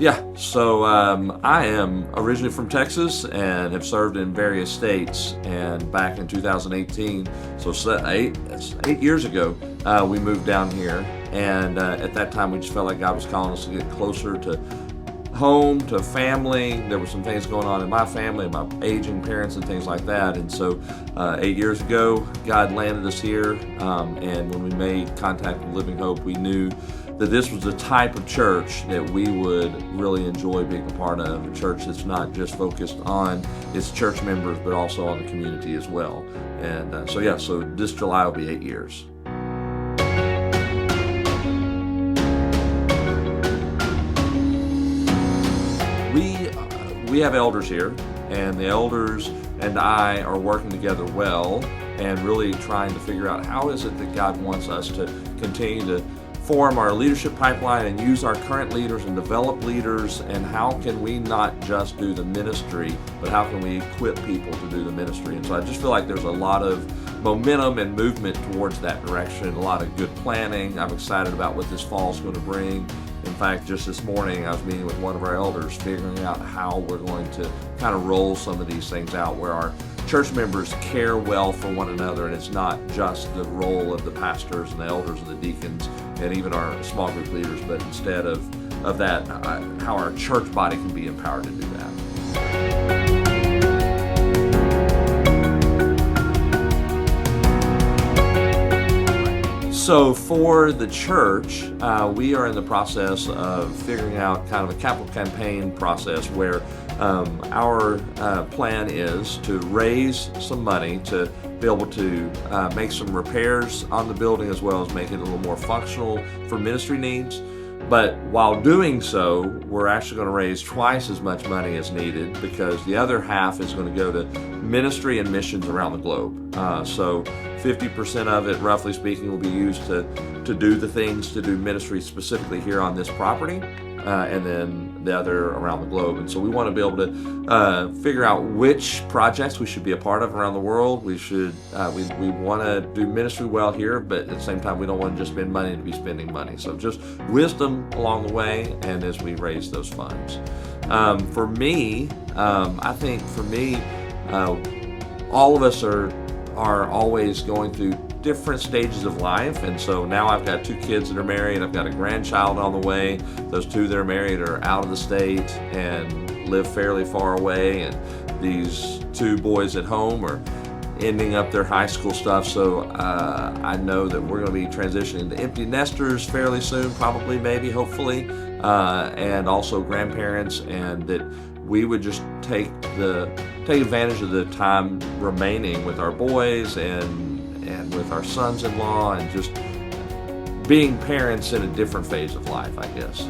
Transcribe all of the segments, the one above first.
I am originally from Texas and have served in various states. And back in 2018, so it's 8 years ago, we moved down here. And at that time, we just felt like God was calling us to get closer to home, to family. There were some things going on in my family, my aging parents and things like that. And so 8 years ago, God landed us here. And when we made contact with Living Hope, we knew that this was the type of church that we would really enjoy being a part of, a church that's not just focused on its church members, but also on the community as well. And so this July will be 8 years. We have elders here, and the elders and I are working together well and really trying to figure out how is it that God wants us to continue to form our leadership pipeline and use our current leaders and develop leaders, and how can we not just do the ministry, but how can we equip people to do the ministry. And so I just feel like there's a lot of momentum and movement towards that direction, a lot of good planning. I'm excited about what this fall is going to bring. In fact, just this morning I was meeting with one of our elders, figuring out how we're going to kind of roll some of these things out where our church members care well for one another, and it's not just the role of the pastors and the elders and the deacons and even our small group leaders, but instead of that, how our church body can be empowered to do that. So for the church, we are in the process of figuring out kind of a capital campaign process where our plan is to raise some money to be able to make some repairs on the building, as well as make it a little more functional for ministry needs. But while doing so, we're actually going to raise twice as much money as needed, because the other half is going to go to ministry and missions around the globe. So 50% of it, roughly speaking, will be used to do the things, to do ministry specifically here on this property, and then the other around the globe. And so we want to be able to figure out which projects we should be a part of around the world. We want to do ministry well here, but at the same time, we don't want to just spend money to be spending money. So just wisdom along the way, and as we raise those funds. For me, I think all of us are always going through different stages of life, and so now I've got 2 kids that are married. I've got a grandchild on the way. Those 2 that are married are out of the state and live fairly far away, and these 2 boys at home are ending up their high school stuff. So I know that we're going to be transitioning to empty nesters fairly soon, probably, maybe, hopefully, and also grandparents, and that we would just take advantage of the time remaining with our boys and with our sons-in-law, and just being parents in a different phase of life, I guess.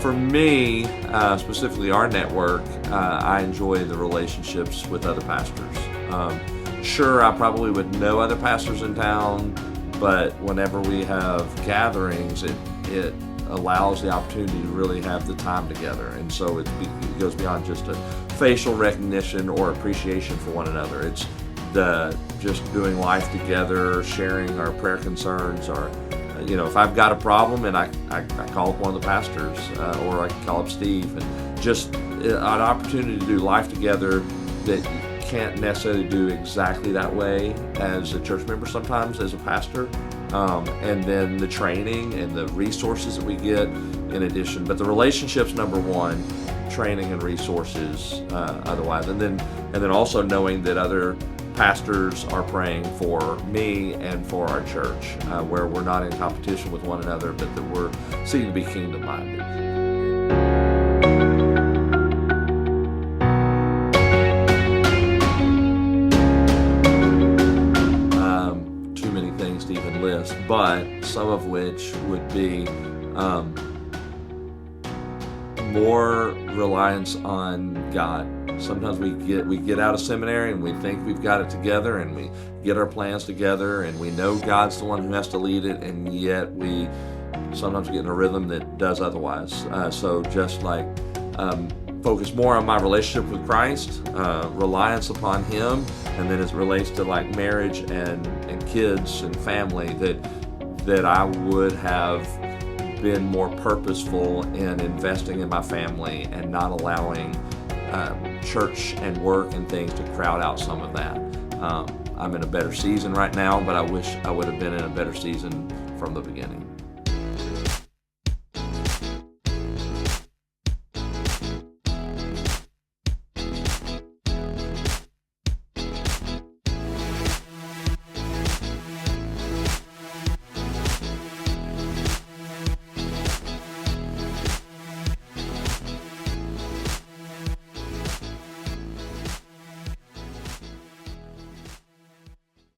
For me, specifically our network, I enjoy the relationships with other pastors. Sure, I probably would know other pastors in town, but whenever we have gatherings, it allows the opportunity to really have the time together. And so it goes beyond just a facial recognition or appreciation for one another. It's just doing life together, sharing our prayer concerns, or if I've got a problem and I call up one of the pastors, or I can call up Steve, and just an opportunity to do life together that you can't necessarily do exactly that way as a church member sometimes, as a pastor. And then the training and the resources that we get in addition. But the relationships, number one, training and resources otherwise. And then also knowing that other pastors are praying for me and for our church, where we're not in competition with one another, but that we're seeking to be kingdom-minded. But some of which would be more reliance on God. Sometimes we get out of seminary and we think we've got it together, and we get our plans together, and we know God's the one who has to lead it, and yet we sometimes get in a rhythm that does otherwise. So just like focus more on my relationship with Christ, reliance upon Him, and then as it relates to like marriage and kids and family, that I would have been more purposeful in investing in my family and not allowing church and work and things to crowd out some of that. I'm in a better season right now, but I wish I would have been in a better season from the beginning.